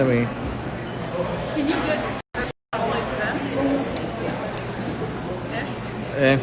Let me. Can you get all the way to them? Eh.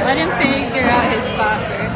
Let him figure out his spot first.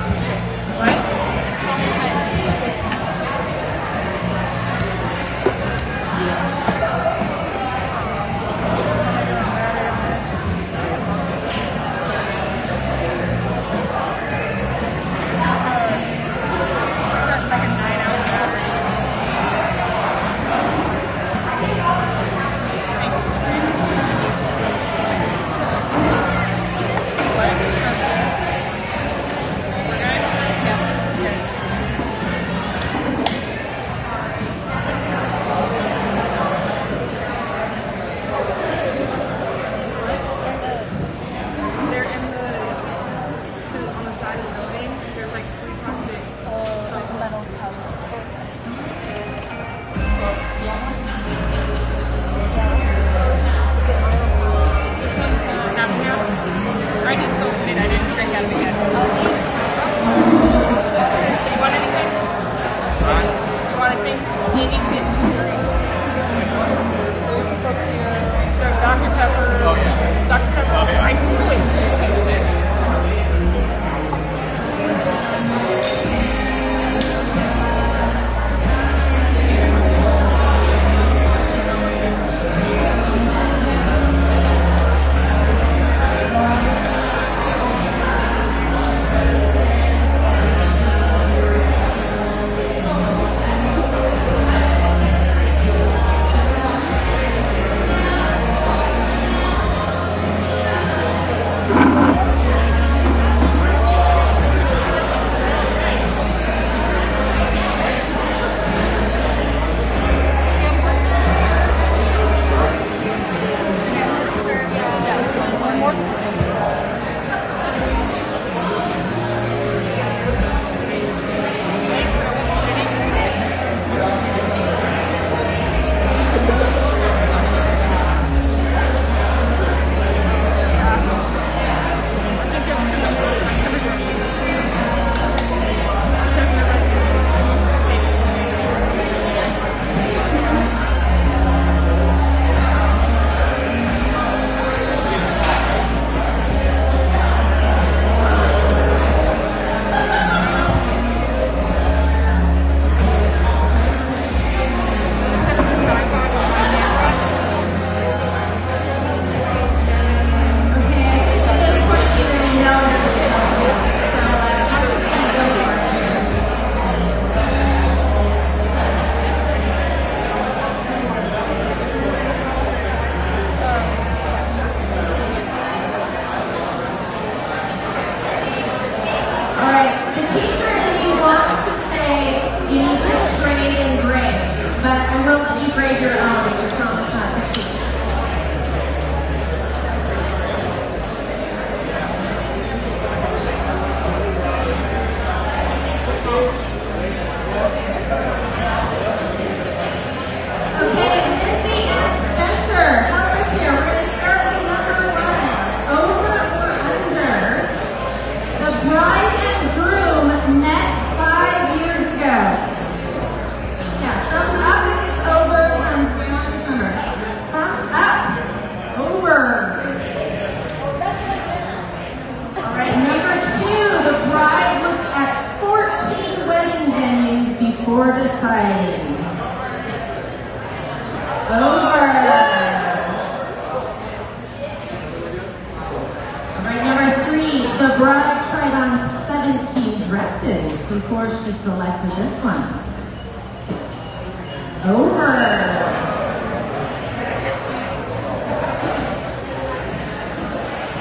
Over.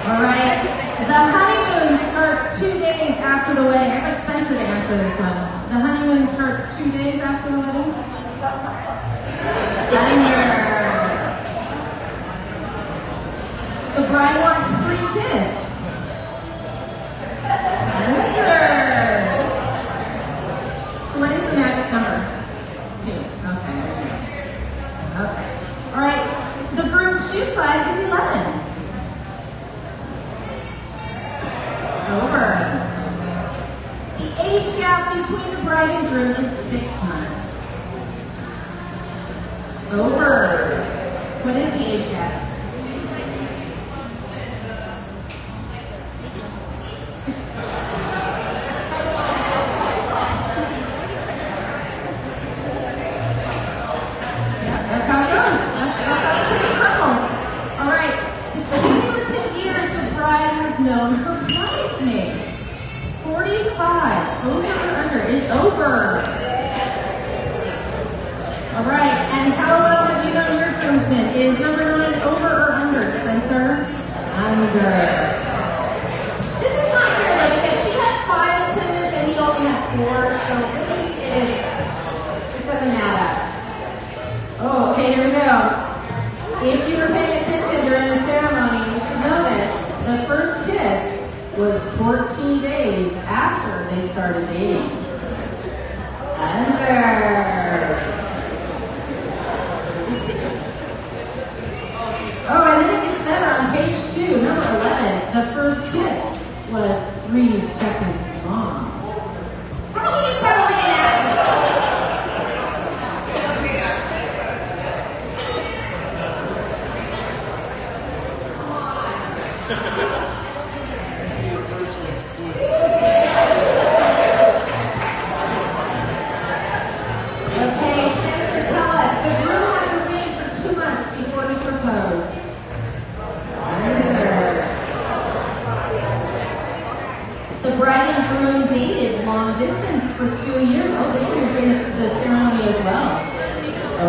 All right. The honeymoon starts 2 days after the wedding. I'd like Spencer to answer this one. The honeymoon starts 2 days after the wedding? Under. The bride wants 3 kids. Under. So what is the magic number? 2. Okay. Okay. All right. The groom's shoe size is 11. Over. The age gap between the bride and groom is 6 months. Over. What is the age gap? Yeah, that's how it goes. That's how the cookie crumbles. All right. The cumulative years the bride has known her bridesmaids. 45. Over or under is over. All right. And how well have you known your groomsmen? Is number 9 over or under, Spencer? Under. This is not fair though because she has 5 attendants and he only has 4, so really it doesn't add up. Oh, okay, here we go. If you were paying attention during the ceremony, you should know this. The first kiss was 14 days after they started dating. Under. Oh, and then it gets better on page 2, number 11. The first kiss was 3 seconds long. How about we just have a reenactment? Okay, Spencer, tell us. The groom had the ring for 2 months before he proposed. Under. The bride and groom dated long distance for 2 years. Oh, this was in the ceremony as well.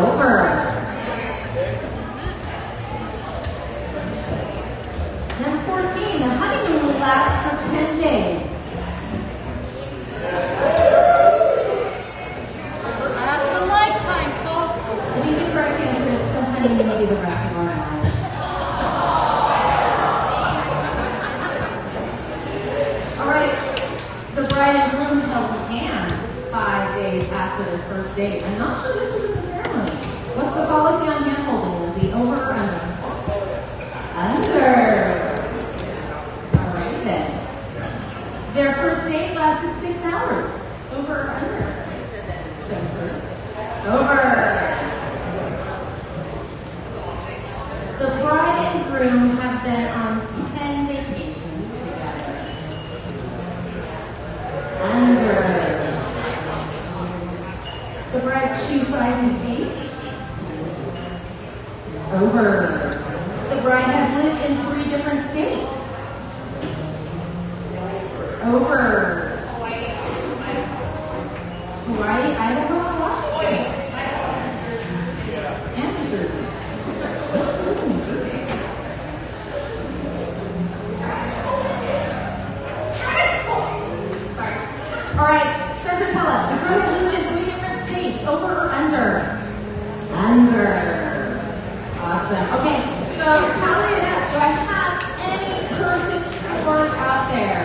Over. Number 14, the honeymoon will last for 10 days. That's a lifetime, folks. I think the correct answer is the honeymoon will be the rest of our lives. All right. The bride and groom held hands 5 days after their first date. I'm not sure this was in the ceremony. What's the policy on hand holding, Lindsay? Over or under? Under. All right then. Their first date lasted 6 hours. Over or under? Over. The bride and groom have been on 10 vacations together. Under. The bride's shoe size is 8. Over. The bride has lived in 3 different states. Over. Hawaii, Idaho, and Washington. And New Jersey. All right, Spencer, tell us. The groom has lived in 3 different states. Over or under? Under. Awesome. Okay, so tally it up. Do I have any perfect scores out there?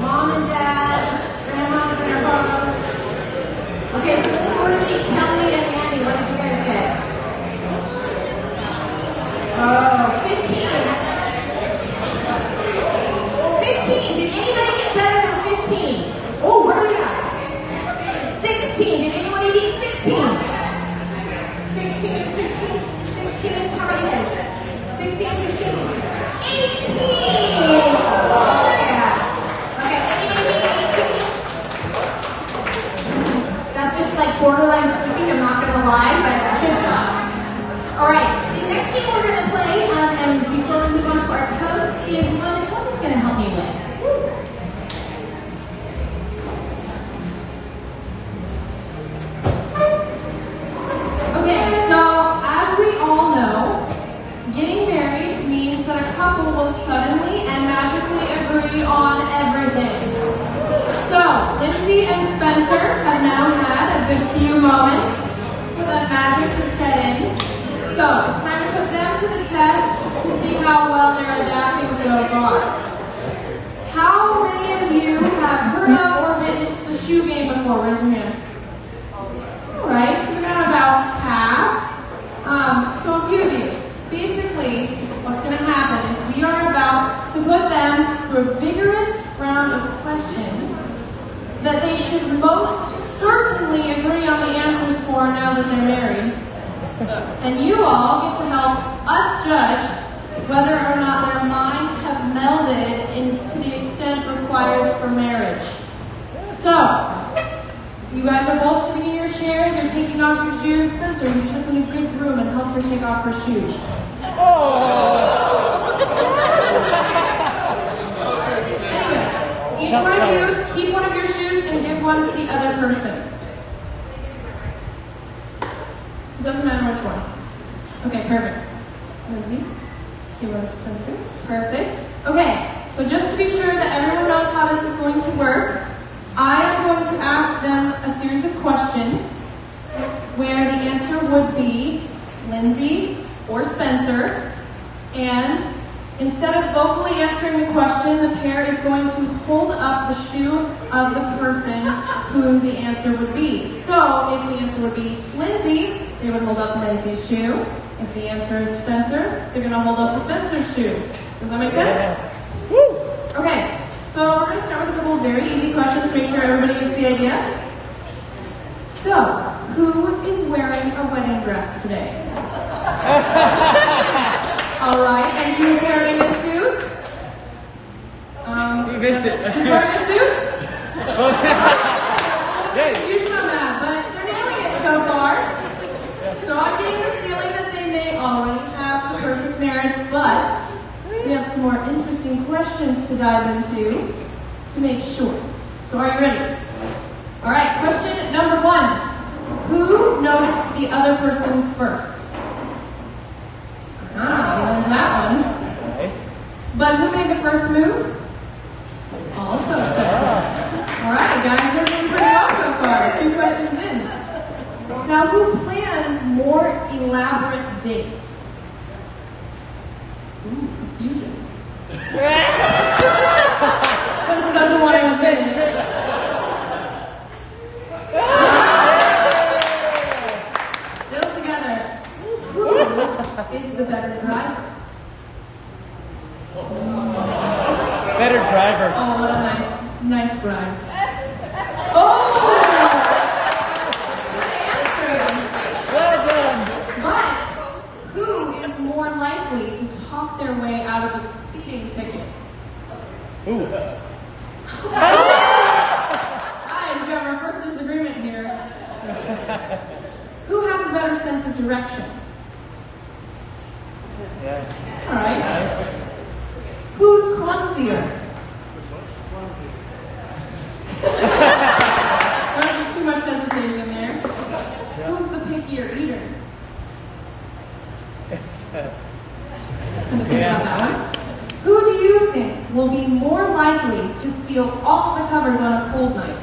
Mom and Dad, Grandma, Grandpa. Okay, so this agree on everything. So, Lindsay and Spencer have now had a good few moments for that magic to set in. So, it's time to put them to the test to see how well they're adapting so far. How many of you have heard of or witnessed the shoe game before? Raise your hand. Alright, so we got about half. So a few of you. Basically, what's going to happen is we are about to put them through a vigorous round of questions that they should most certainly agree on the answers for now that they're married. And you all get to help us judge whether or not their minds have melded to the extent required for marriage. So, you guys are both sitting in your chairs, you're taking off your shoes. Spencer, you should have been a good groom and helped her take off her shoes. Anyway, each one of you, keep one of your shoes and give one to the other person. It doesn't matter which one. Okay, perfect. Lindsay, give one to Spencer's. Perfect. Okay, so just to be sure that everyone knows how this is going to work, I am going to ask them a series of questions where the answer would be Lindsay or Spencer, and instead of vocally answering the question, the pair is going to hold up the shoe of the person who the answer would be. So if the answer would be Lindsay, they would hold up Lindsay's shoe. If the answer is Spencer, they're going to hold up Spencer's shoe. Does that make sense? Yeah. Okay. So we're going to start with a couple of very easy questions to make sure everybody gets the idea. So, who is wearing a wedding dress today? All right, and who's wearing a suit? You missed it. A Who's suit. wearing a suit? Yay. Confusion on that, but they're nailing it so far. So I'm getting the feeling that they may already have the perfect marriage, but we have some more interesting questions to dive into to make sure. So are you ready? All right, question number 1. Who noticed the other person first? You learned that one. Nice. But who made the first move? Also Spencer. All right, guys, they're doing pretty well so far. 2 questions in. Now, who plans more elaborate dates? Ooh, confusion. Spencer doesn't want to admit it. Still together. Who is the better driver? Better driver. Oh, what a nice bride. Oh! Good answer. Well done. But who is more likely to talk their way out of a speeding ticket? Ooh. Guys, we have our first disagreement here. Who has a better sense of direction? Yeah. All right. Nice. Who's clumsier? There wasn't too much hesitation there. Who's the pickier eater? I'm gonna think about that one. Who do you think will be more likely to steal all of the covers on a cold night?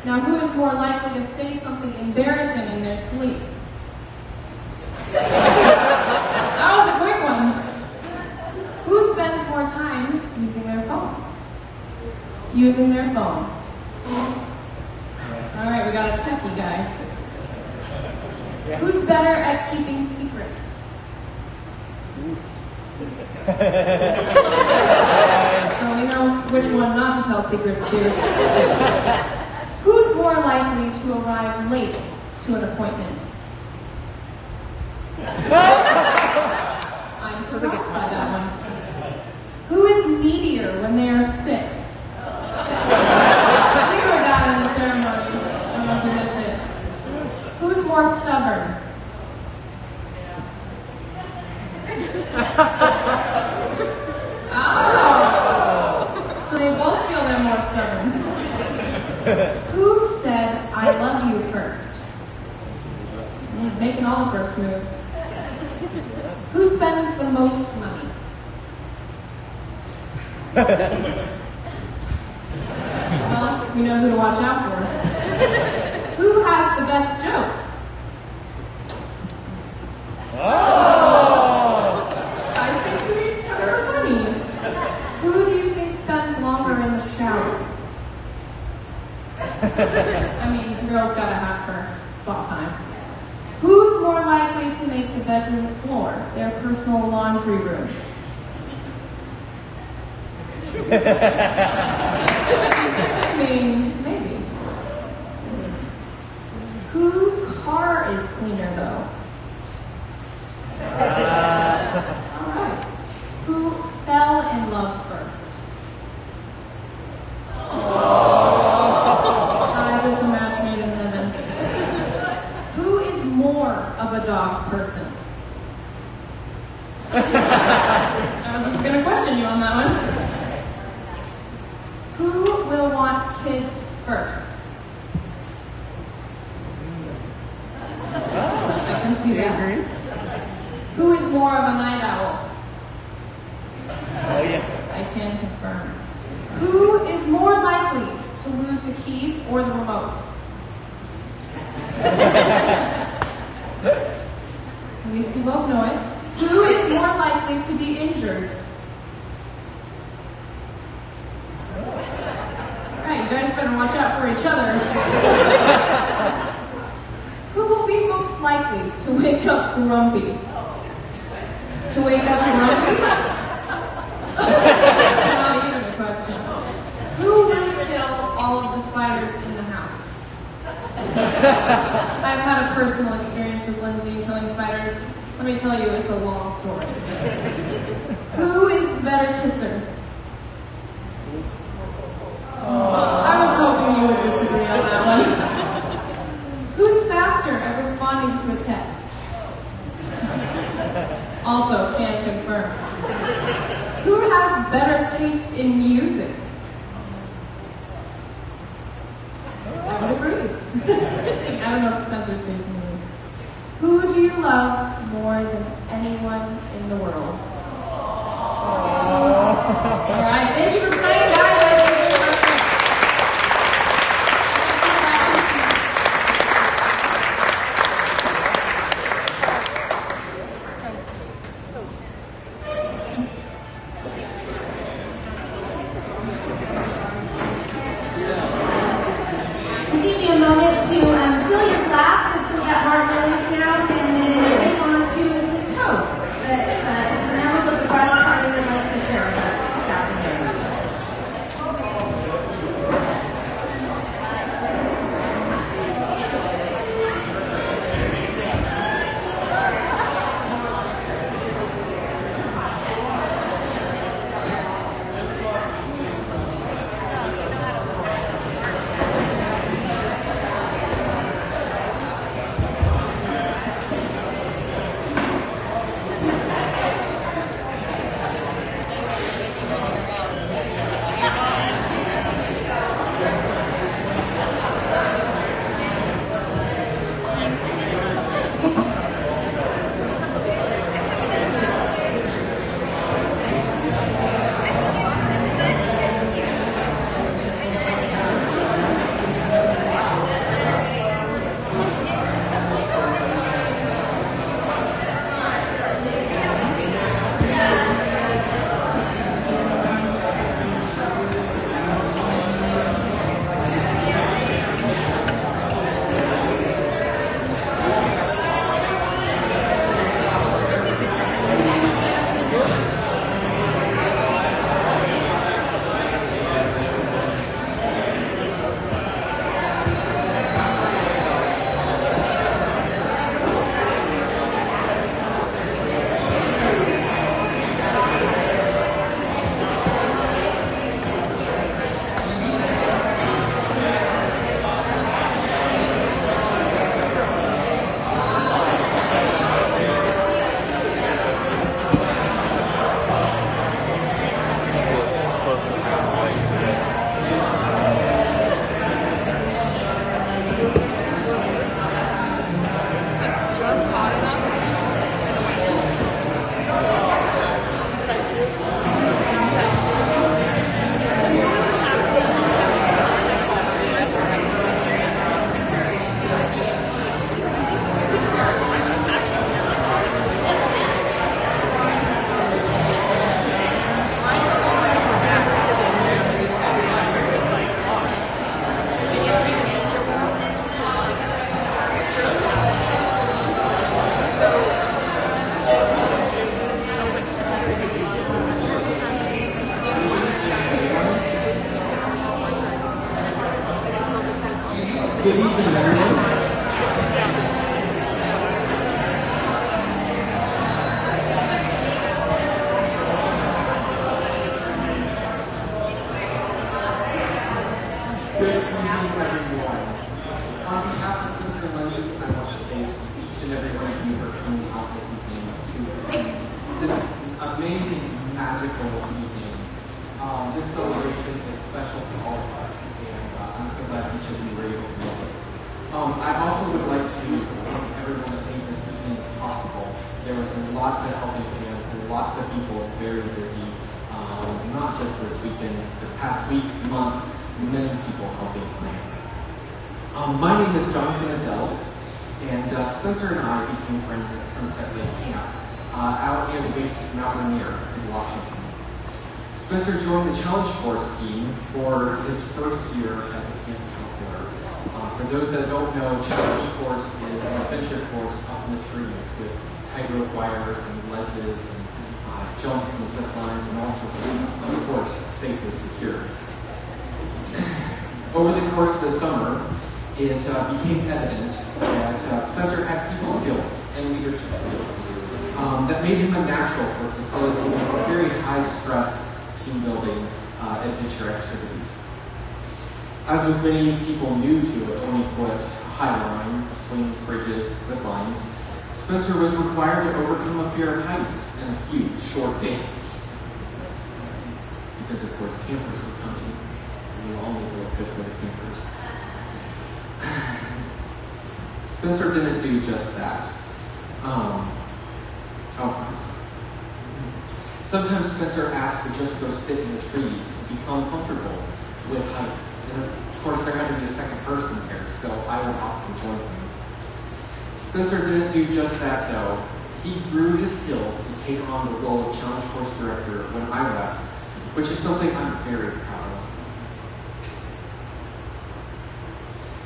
Now, who is more likely to say something embarrassing in their sleep? That was a quick one. Who spends more time using their phone? Using their phone. All right, we got a techie guy. Yeah. Who's better at keeping secrets? So we know which one not to tell secrets to. Who's more likely to arrive late to an appointment? I'm surprised by that one. Who is needier when they are sick? We were down in the ceremony. I don't know if you missed it. Who's more stubborn? Oh! So they both feel they're more stubborn. Who said, "I love you" first? Making all the first moves. Who spends the most money? Well, we know who to watch out for. Who has the best jokes? Oh! Guys think to each other are funny. Who do you think spends longer in the shower? I mean, girls gotta have her spot time. Who's more likely to make the bedroom floor their personal laundry room? I mean, maybe. Whose car is cleaner, though? All right. Who fell in love first? Guys, it's a match made in heaven. Who is more of a dog person? I was going to question you on that one. Who will want kids first? I can see that. Who is more of a night owl? Oh, yeah. I can confirm. Who is more likely to lose the keys or the remote? At least you both know it. Who is more likely to be injured? Alright, you guys better watch out for each other. Who will be most likely to wake up grumpy? To wake up grumpy? Not even a question. Who will kill all of the spiders in the house? I've had a personal experience with Lindsay killing spiders. Let me tell you, it's a long story. Who is the better kisser? I was hoping you would disagree on that one. Who's faster at responding to a text? Also, can confirm. Who has better taste in music? I would agree. I don't know if Spencer's taste in music. Who do you love more than anyone in the world? All right, thank you for playing, guys. coming out this evening to this amazing, magical evening. This celebration is special to all of us, and I'm so glad each of you were able to make it. I also would like to thank everyone that made this evening possible. There was lots of helping hands and lots of people very busy, not just this weekend, this past week, month, many people helping plan. My name is Jonathan Adelt, and Spencer and I became friends at Sunset Lake Camp out near the base of Mount Rainier in Washington. Spencer joined the Challenge Course scheme for his first year as a camp counselor. For those that don't know, Challenge Course is an adventure course up in the trees with tightrope wires and ledges and jumps and zip lines and all sorts of course, safely secure. Over the course of the summer, it became evident that Spencer had people skills and leadership skills that made him a natural for facilitating these very high-stress team building adventure activities. As with many people new to a 20-foot high line, swings, bridges, zip lines, Spencer was required to overcome a fear of heights in a few short days. Because of course campers were coming, and we all need to look good for the campers. Spencer didn't do just that. Sometimes Spencer asked to just go sit in the trees and become comfortable with heights. And of course, there had to be a second person here, so I would often join him. Spencer didn't do just that, though. He grew his skills to take on the role of Challenge Course Director when I left, which is something I'm very proud of.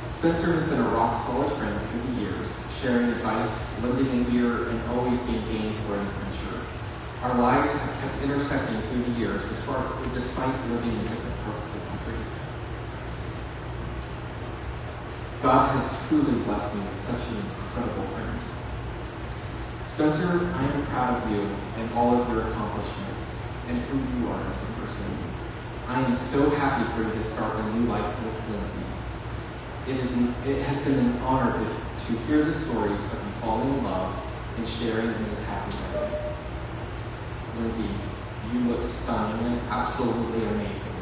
Spencer has been a rock-solid friend through the years, sharing advice, lending an ear, and always being game for an adventure. Our lives have kept intersecting through the years despite living in different parts of the country. God has truly blessed me with such an incredible friend. Spencer, I am proud of you and all of your accomplishments and who you are as a person. I am so happy for you to start a new life with Lindsay. It has been an honor to hear the stories of you falling in love and sharing in this happy moment. Lindsay, you look stunning and absolutely amazing.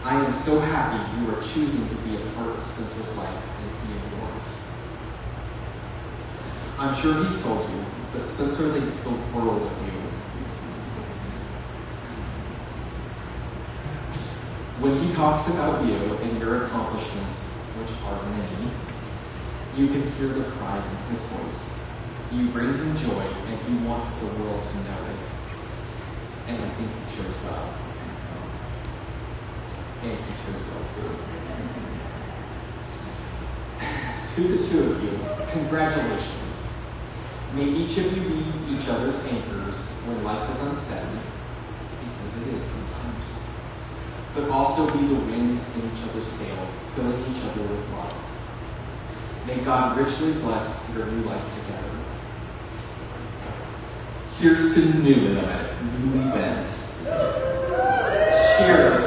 I am so happy you are choosing to be a part of Spencer's life and he in yours. I'm sure he's told you, but Spencer thinks the world of you. When he talks about you and your accomplishments, which are many, you can hear the pride in his voice. You bring him joy, and he wants the world to know it. And I think he chose well. And he chose well too. To the two of you, congratulations. May each of you be each other's anchors when life is unsteady, because it is sometimes. But also be the wind in each other's sails, filling each other with love. May God richly bless your new life together. Here's to newlyweds. Cheers.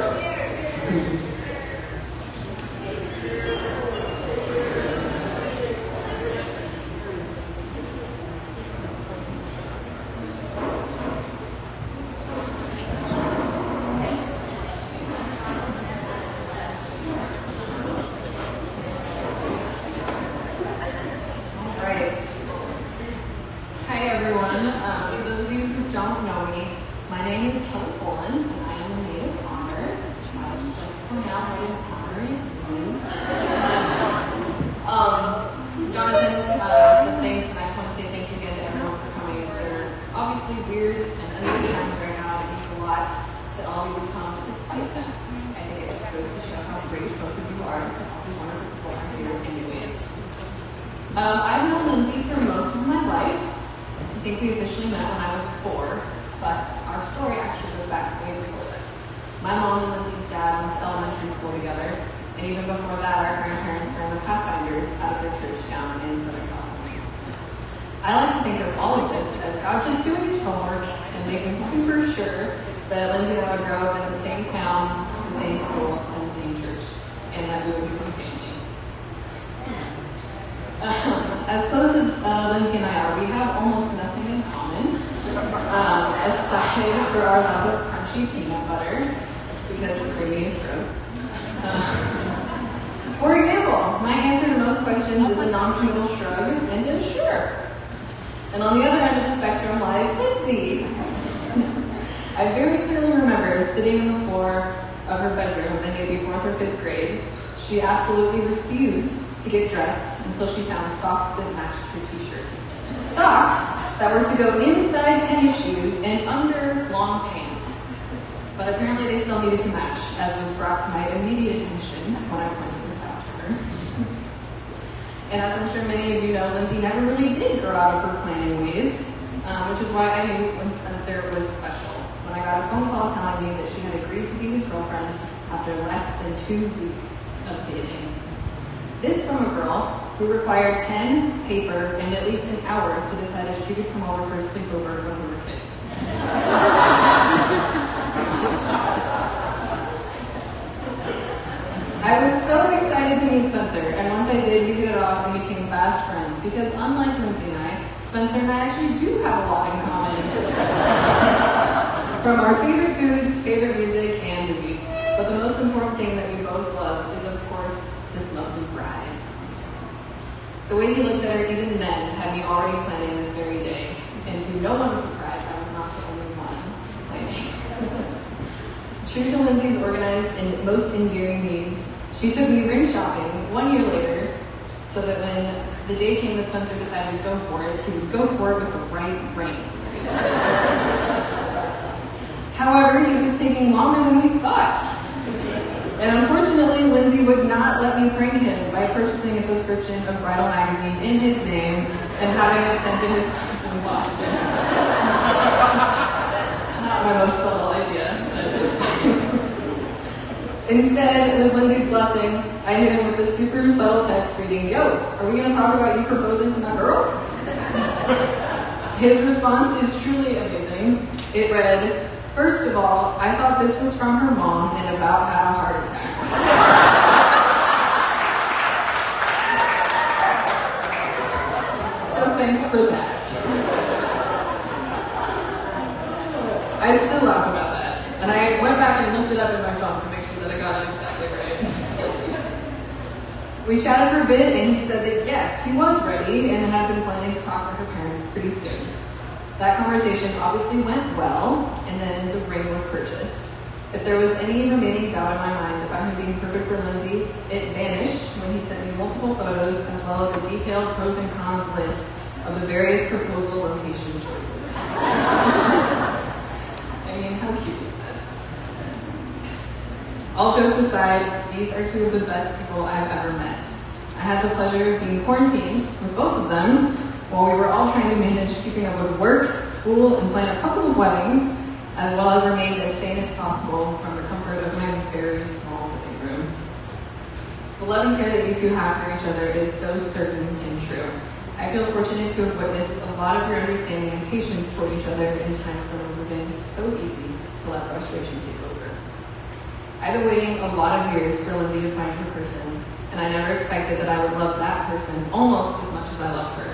I've known Lindsay for most of my life. I think we officially met when I was 4, but our story actually goes back way before that. My mom and Lindsay's dad went to elementary school together, and even before that, our grandparents were in the Pathfinders out of their church down in Southern California. I like to think of all of this as God just doing his homework and making super sure that Lindsay and I would grow up in the same town, the same school, and the same church, and that we would become family. As close as Lindsay and I are, we have almost nothing in common, aside for our love of crunchy peanut butter, because creamy is gross. For example, my answer to most questions is a non-committal shrug and a sure. And on the other end of the spectrum lies Lindsay. I very clearly remember sitting on the floor of her bedroom in maybe 4th or 5th grade. She absolutely refused to get dressed until she found socks that matched her t-shirt. Socks that were to go inside tennis shoes and under long pants. But apparently they still needed to match, as was brought to my immediate attention when I pointed this out to her. And as I'm sure many of you know, Lindsay never really did grow out of her planning ways, which is why I knew when Spencer was special. When I got a phone call telling me that she had agreed to be his girlfriend after less than 2 weeks of dating. This from a girl who required pen, paper, and at least an hour to decide if she could come over for a sleepover when we were kids. I was so excited to meet Spencer, and once I did, we hit it off and became fast friends, because unlike Lindsay and I, Spencer and I actually do have a lot in common. From our favorite foods, favorite music, and movies. But the most important thing that we both love is, of course, this lovely bride. The way he looked at her even then had me already planning this very day, and to no one's surprise, I was not the only one planning. True to Lindsay's organized and most endearing needs, she took me ring shopping 1 year later, so that when the day came that Spencer decided to go for it, he would go for it with the right ring. However, he was taking longer than we thought. And unfortunately, Lindsay would not let me prank him by purchasing a subscription of Bridal Magazine in his name and having it sent to his house in Boston. Not my most subtle idea, but it's fine. Instead, with Lindsay's blessing, I hit him with a super subtle text reading, "Yo, are we going to talk about you proposing to my girl?" His response is truly amazing. It read, "First of all, I thought this was from her mom and about had a heart attack." So thanks for that. I still laugh about that. And I went back and looked it up in my phone to make sure that I got it exactly right. We chatted for a bit and he said that yes, he was ready and had been planning to talk to her parents pretty soon. That conversation obviously went well, and then the ring was purchased. If there was any remaining doubt in my mind about him being perfect for Lindsay, it vanished when he sent me multiple photos as well as a detailed pros and cons list of the various proposal location choices. I mean, how cute is that? All jokes aside, these are two of the best people I've ever met. I had the pleasure of being quarantined with both of them while we were all trying to manage keeping up with work, school, and plan a couple of weddings, as well as remain as sane as possible from the comfort of my very small living room. The love and care that you two have for each other is so certain and true. I feel fortunate to have witnessed a lot of your understanding and patience toward each other in times when it would have been so easy to let frustration take over. I've been waiting a lot of years for Lindsay to find her person, and I never expected that I would love that person almost as much as I love her.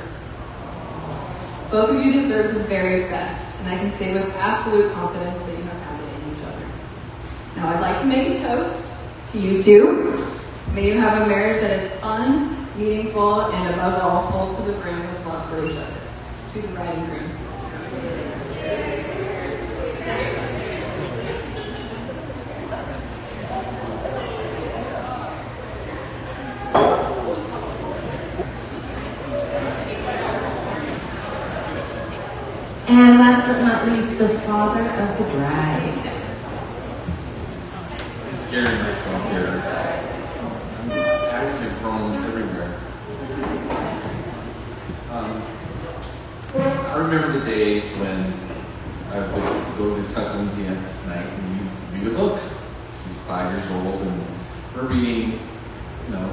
Both of you deserve the very best, and I can say with absolute confidence that you have found it in each other. Now I'd like to make a toast to you two. May you have a marriage that is fun, meaningful, and above all, full to the brim with love for each other. To the bride and groom. And last but not least, the father of the bride. I'm scaring myself here. I'm actually prone everywhere. I remember the days when I would go to tuck Lindsay in at night and we would look. She was 5 years old and we're reading,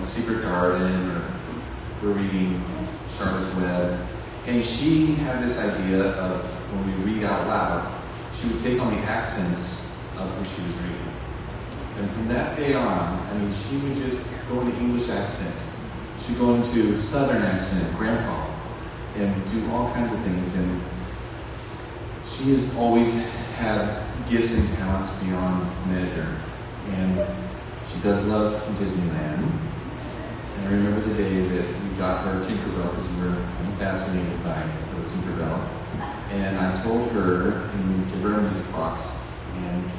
Secret Garden, or we're reading Charlotte's Web. And she had this idea of when we read out loud, she would take on the accents of who she was reading. And from that day on, she would just go into English accent. She'd go into Southern accent, Grandpa. and do all kinds of things. And she has always had gifts and talents beyond measure. And she does love Disneyland. And I remember the day that we got her Tinkerbell because we were kind of fascinated by the Tinkerbell. And I told her and gave her a music box and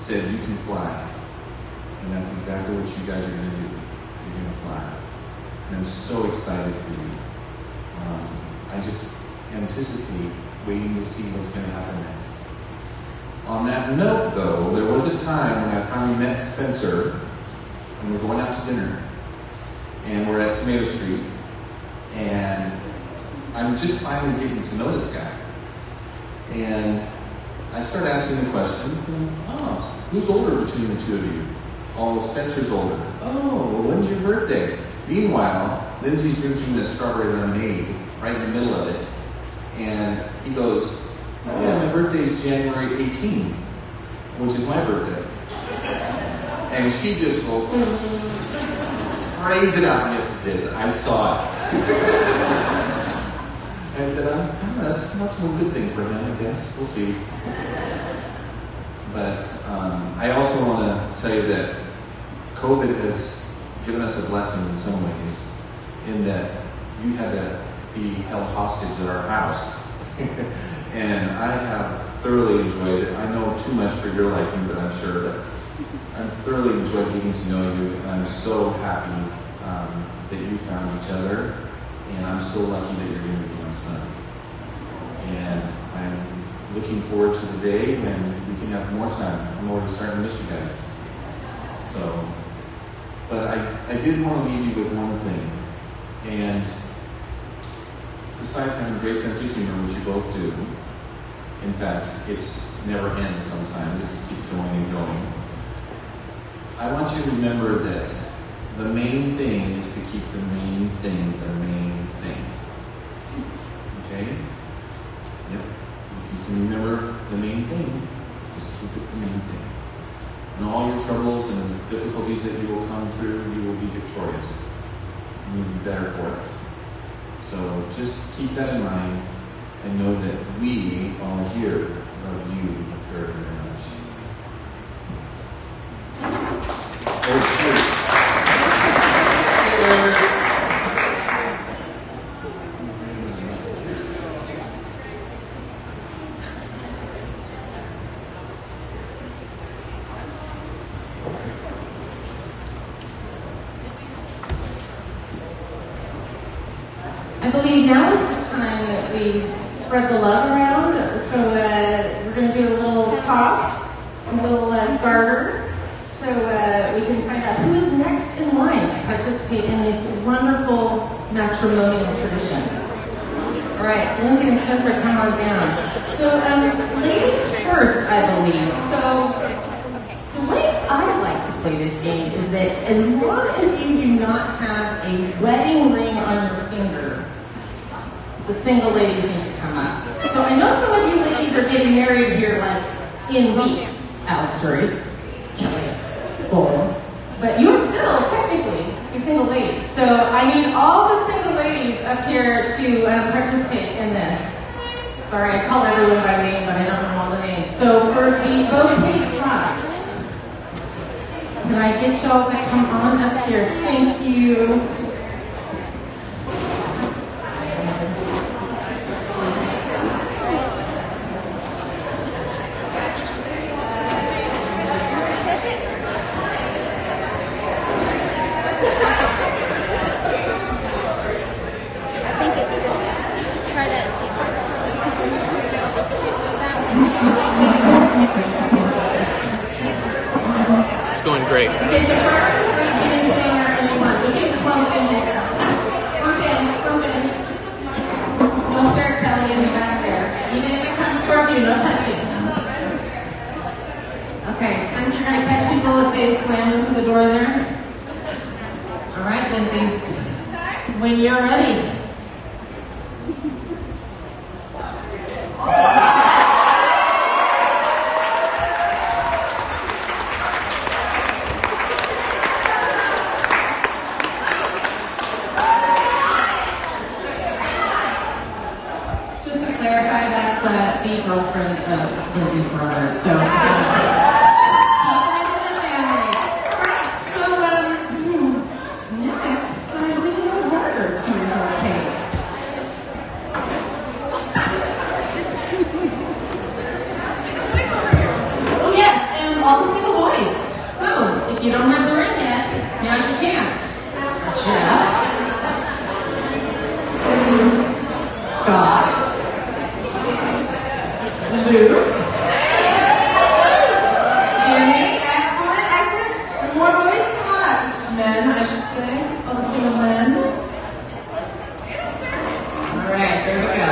said, "You can fly." And that's exactly what you guys are going to do. You're going to fly. And I'm so excited for you. I just anticipate waiting to see what's going to happen next. On that note, though, there was a time when I finally met Spencer, and we're going out to dinner. And we're at Tomato Street, and I'm just finally getting to know this guy. And I start asking the question, who's older between the two of you? Oh, Spencer's older. Oh, when's your birthday? Meanwhile, Lindsay's drinking this strawberry lemonade right in the middle of it. And he goes, "Oh yeah, my birthday's January 18, which is my birthday." And she just goes, sprays it out. Yes, it did. I saw it. I said, that's much more good thing for him, I guess. We'll see. But I also want to tell you that COVID has given us a blessing in some ways, in that you had to be held hostage at our house. And I have thoroughly enjoyed it. I know too much for your liking, but I'm sure that I've thoroughly enjoyed getting to know you, and I'm so happy that you found each other, and I'm so lucky that you're going to be my son. And I'm looking forward to the day when we can have more time. I'm already starting to miss you guys. So, but I did want to leave you with one thing, and besides having a great sense of humor, which you both do, in fact, it's never ends sometimes, it just keeps going and going. I want you to remember that the main thing is to keep the main thing the main thing. Okay? Yep. If you can remember the main thing, just keep it the main thing. And all your troubles and difficulties that you will come through, you will be victorious. And you'll be better for it. So just keep that in mind and know that we all here love you very, very much. Cheers. I believe now is the time that we spread the love around. So we're going to do a little toss, a little garter, so we can find out who is next in line to participate in this wonderful matrimonial tradition. All right, Lindsay and Spencer, come on down. So ladies first, I believe. So the way I like to play this game is that as long as you do not have a wedding ring on your finger, the single ladies need to come up. So I know some of you ladies are getting married here like in weeks. Alex Drury, Kelly, Bolton. But you're still technically a single lady. So I need all the single ladies up here to participate in this. Sorry, I call everyone by name, but I don't know all the names. So for the bouquet toss, can I get y'all to come on up here? Thank you. It's going great. Okay, so try not to break anything or anyone. We can clump in here. Clump in. No fair Kelly in the back there. Even if it comes towards you, no touching. Okay, Spencer, you're going to catch people if they slam into the door there. All right, Lindsay. When you're ready. girlfriend of Lindsay's brother. So, keep that in the family. All right, so next, we have water to your case. Oh yes, and all the single boys. So, if you don't have the ring yet, now's your chance. Jeff, Scott, Luke, Jimmy, excellent, excellent. More boys, come on up. Men, I should say. All the single men. All right, there we go.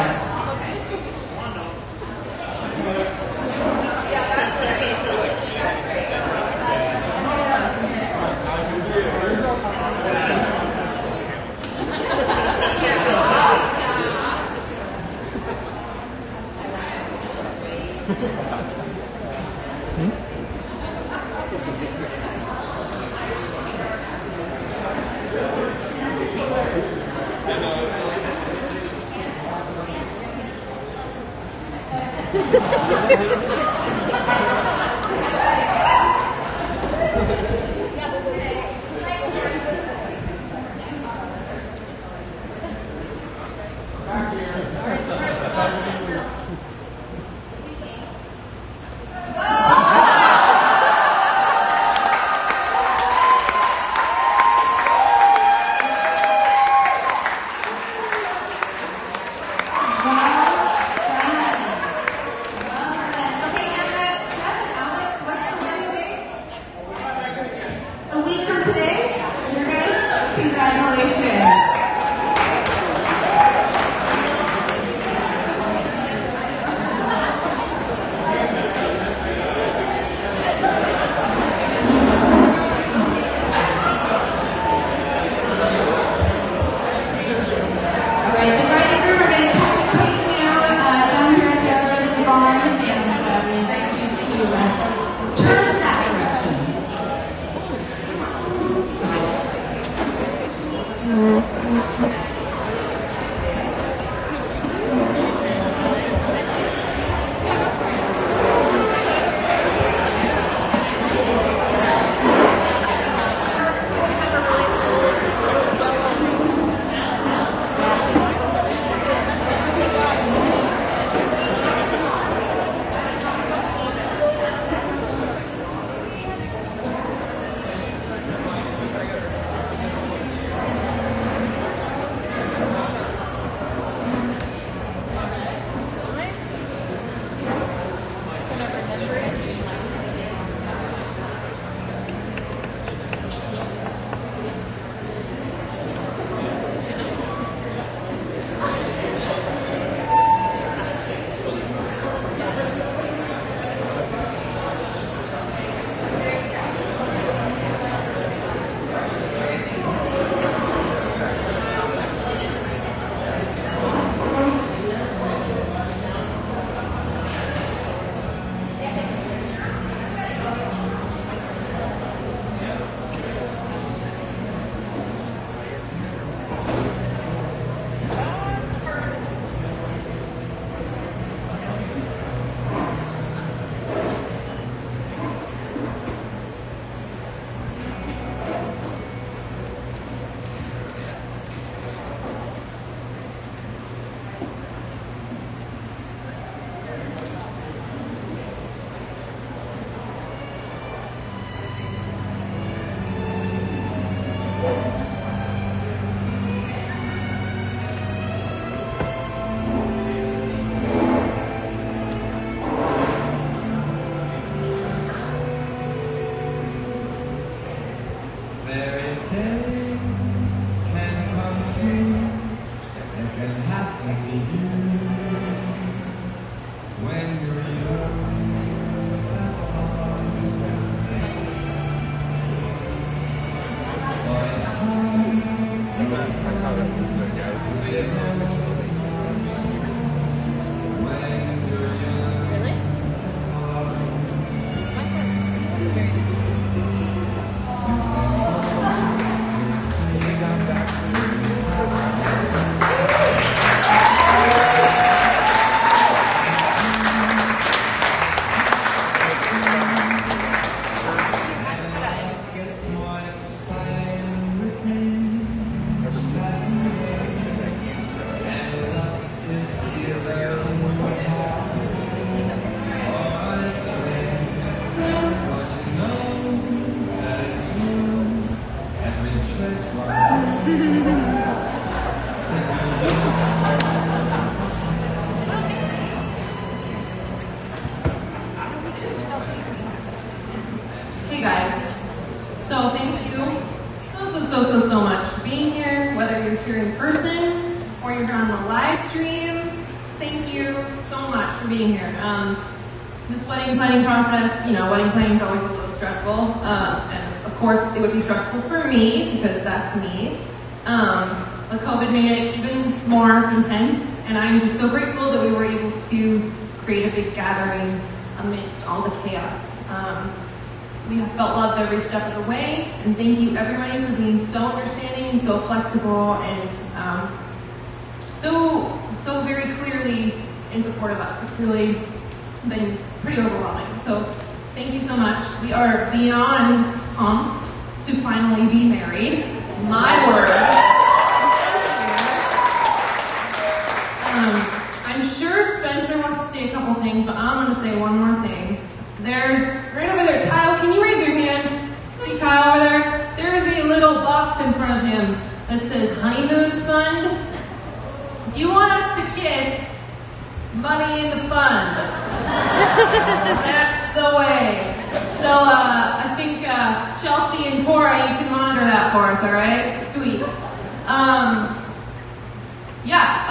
here on the live stream, thank you so much for being here. This wedding planning process, you know, wedding planning is always a little stressful. And of course, it would be stressful for me because that's me. But COVID made it even more intense. And I'm just so grateful that we were able to create a big gathering amidst all the chaos. We have felt loved every step of the way, and thank you everybody for being so understanding and so flexible and so very clearly in support of us. It's really been pretty overwhelming. So thank you so much. We are beyond pumped to finally be married. My word. I'm sure Spencer wants to say a couple things, but I'm going to say one more thing. There's, right over there, Kyle, can you raise your hand? See Kyle over there? There's a little box in front of him that says honeymoon fund. If you want us to kiss, money in the fund. That's the way. So I think Chelsea and Cora, you can monitor that for us, all right? Sweet.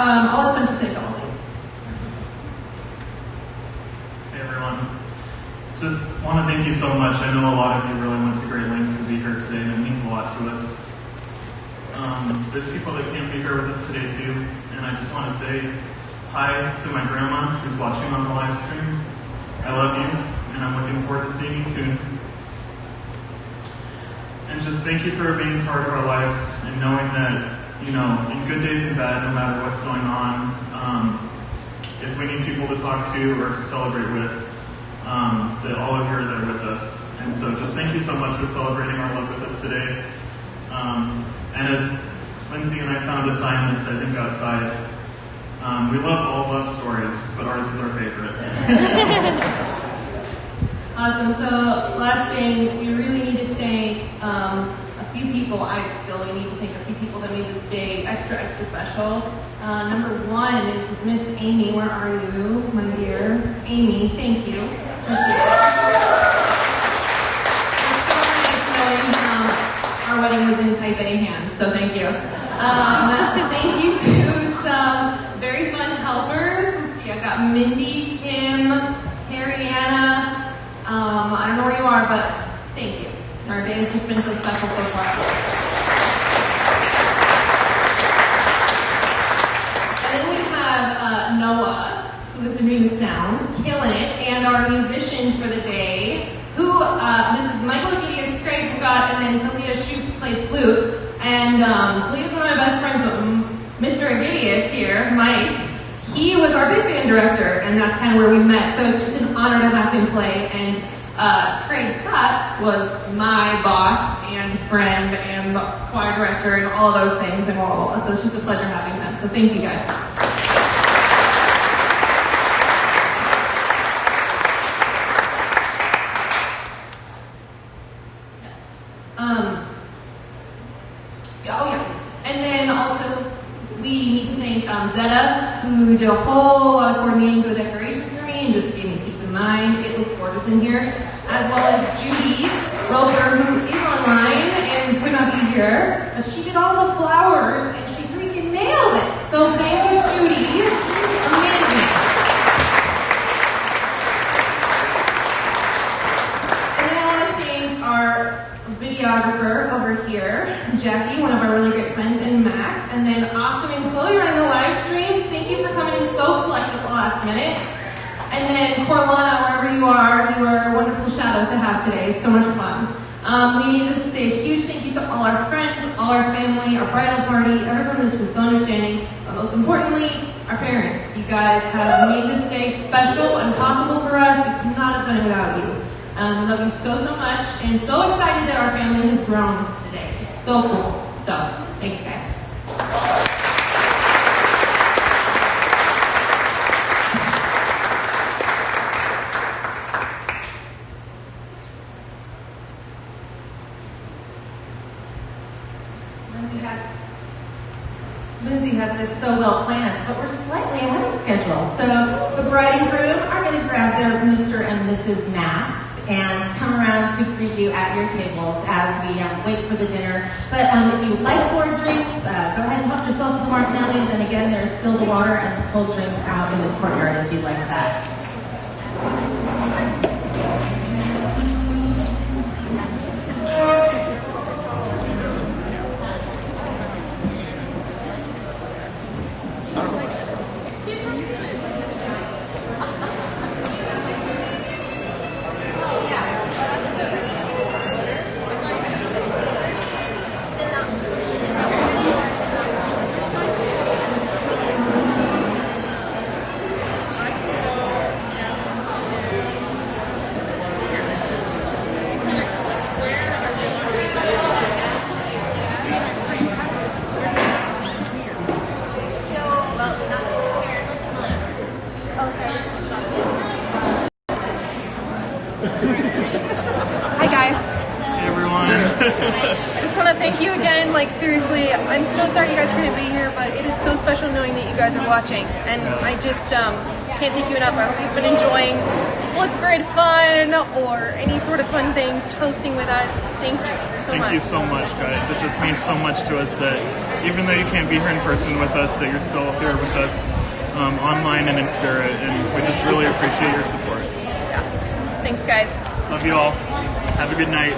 I'll let Spencer say a couple things. Hey everyone. Just want to thank you so much. I know a lot of you really went to great lengths to be here today, and it means a lot to us. There's people that can't be here with us today too, and I just want to say hi to my grandma who's watching on the live stream. I love you, and I'm looking forward to seeing you soon. And just thank you for being part of our lives and knowing that, you know, in good days and bad, no matter what's going on, if we need people to talk to or to celebrate with, that all of you are there with us. And so just thank you so much for celebrating our love with us today. And as Lindsay and I found assignments, I think outside, we love all love stories, but ours is our favorite. Awesome. So last thing, we really need to thank a few people. I feel we need to thank a few people that made this day extra, extra special. Number one is Miss Amy. Where are you, my dear? Amy, thank you. Appreciate it. It's so nice knowing our wedding was in type A hands, so thank you. Thank you to some very fun helpers. Let's see, I've got Mindy, Kim, Carrie Anna. I don't know where you are, but thank you. Our day has just been so special so far. And then we have Noah, who has been doing the sound, killing it, and our musicians for the day, who, this is Michael Gideus, Craig Scott, and then Talia Shoup played flute. And Talia's one of my best friends, but Mr. Gideus here, Mike, he was our big band director, and that's kind of where we met. So it's just an honor to have him play. And Craig Scott was my boss and friend and choir director and all of those things. And so it's just a pleasure having them. So thank you guys. And then also we need to thank Zeta, who did a whole lot of coordinating for the decorations for me and just gave me peace of mind. It looks gorgeous in here. As well as Judy Roper, who is online and could not be here, but she did all the flowers and she freaking nailed it. So thank you, Judy. Amazing. And then I want to thank our videographer over here, Jackie, one of our really great friends, and Mac, and then Austin and Chloe running the live stream. Thank you for coming in so clutch at the last minute. And then Corlana, wherever you are a wonderful shadow to have today. It's so much fun. We need to say a huge thank you to all our friends, all our family, our bridal party, everyone who's been so understanding, but most importantly, our parents. You guys have made this day special and possible for us. We could not have done it without you. We love you so, so much, and so excited that our family has grown today. It's so cool. So, thanks guys. Lindsay has this so well planned, but we're slightly ahead of schedule. So the bride and groom are going to grab their Mr. and Mrs. masks, and come around to greet you at your tables as we wait for the dinner. But if you like more drinks, go ahead and help yourself to the Martinellis. And again, there's still the water and the cold drinks out in the courtyard if you'd like that. Hi guys. Hey everyone. I just want to thank you again. Like seriously, I'm so sorry you guys couldn't be here, but it is so special knowing that you guys are watching. And I just can't thank you enough. I hope you've been enjoying flip grid fun or any sort of fun things, toasting with us. Thank you so much. Thank you so much, guys. It just means so much to us that even though you can't be here in person with us, that you're still here with us online and in spirit. And we just really appreciate your support. Yeah. Thanks, guys. Love you all. Have a good night.